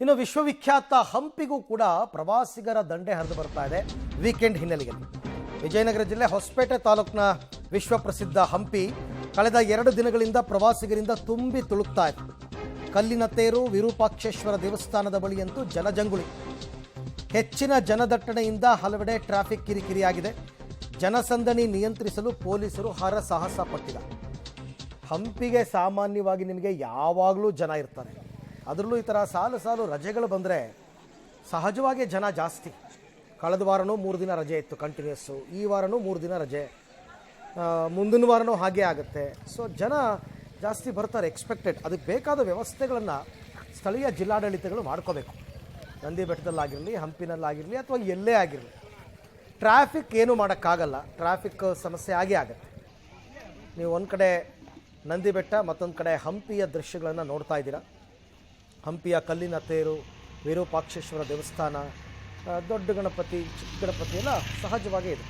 ಇನ್ನು ವಿಶ್ವವಿಖ್ಯಾತ ಹಂಪಿಗೂ ಕೂಡ ಪ್ರವಾಸಿಗರ ದಂಡೆ ಹರಿದು ಬರ್ತಾ ಇದೆ ವೀಕೆಂಡ್ ಹಿನ್ನೆಲೆಯಲ್ಲಿ. ವಿಜಯನಗರ ಜಿಲ್ಲೆ ಹೊಸಪೇಟೆ ತಾಲೂಕಿನ ವಿಶ್ವಪ್ರಸಿದ್ಧ ಹಂಪಿ ಕಳೆದ 2 ದಿನಗಳಿಂದ ಪ್ರವಾಸಿಗರಿಂದ ತುಂಬಿ ತುಳುಕ್ತಾ ಇದೆ. ಕಲ್ಲಿನ ತೇರು, ವಿರೂಪಾಕ್ಷೇಶ್ವರ ದೇವಸ್ಥಾನದ ಬಳಿಯಂತೂ ಜನಜಂಗುಳಿ. ಹೆಚ್ಚಿನ ಜನದಟ್ಟಣೆಯಿಂದ ಹಲವೆಡೆ ಟ್ರಾಫಿಕ್ ಕಿರಿಕಿರಿಯಾಗಿದೆ. ಜನಸಂದಣಿ ನಿಯಂತ್ರಿಸಲು ಪೊಲೀಸರು ಹರಸಾಹಸ ಪಟ್ಟಿದ್ದಾರೆ. ಹಂಪಿಗೆ ಸಾಮಾನ್ಯವಾಗಿ ನಿಮಗೆ ಯಾವಾಗಲೂ ಜನ ಇರ್ತಾರೆ. ಅದರಲ್ಲೂ ಈ ಥರ ಸಾಲು ರಜೆಗಳು ಬಂದರೆ ಸಹಜವಾಗಿ ಜನ ಜಾಸ್ತಿ. ಕಳೆದ ವಾರನೂ 3 ದಿನ ರಜೆ ಇತ್ತು ಕಂಟಿನ್ಯೂಸ್ಸು, ಈ ವಾರನೂ 3 ದಿನ ರಜೆ, ಮುಂದಿನ ವಾರನೂ ಹಾಗೇ ಆಗುತ್ತೆ. ಸೊ ಜನ ಜಾಸ್ತಿ ಬರ್ತಾರೆ, ಎಕ್ಸ್ಪೆಕ್ಟೆಡ್. ಅದಕ್ಕೆ ಬೇಕಾದ ವ್ಯವಸ್ಥೆಗಳನ್ನು ಸ್ಥಳೀಯ ಜಿಲ್ಲಾಡಳಿತಗಳು ಮಾಡ್ಕೋಬೇಕು. ನಂದಿ ಬೆಟ್ಟದಲ್ಲಾಗಿರಲಿ, ಹಂಪಿನಲ್ಲಾಗಿರಲಿ ಅಥವಾ ಎಲ್ಲೇ ಆಗಿರಲಿ, ಟ್ರಾಫಿಕ್ ಏನೂ ಮಾಡೋಕ್ಕಾಗಲ್ಲ. ಟ್ರಾಫಿಕ್ ಸಮಸ್ಯೆ ಆಗೇ ಆಗುತ್ತೆ. ನೀವು ಒಂದು ಕಡೆ ನಂದಿ ಬೆಟ್ಟ, ಮತ್ತೊಂದು ಕಡೆ ಹಂಪಿಯ ದೃಶ್ಯಗಳನ್ನು ನೋಡ್ತಾ ಇದ್ದೀರಾ. ಹಂಪಿಯ ಕಲ್ಲಿನ ತೇರು, ವಿರೂಪಾಕ್ಷೇಶ್ವರ ದೇವಸ್ಥಾನ, ದೊಡ್ಡ ಗಣಪತಿ, ಚಿಕ್ಕ ಗಣಪತಿ ಎಲ್ಲ ಸಹಜವಾಗೇ ಇದೆ.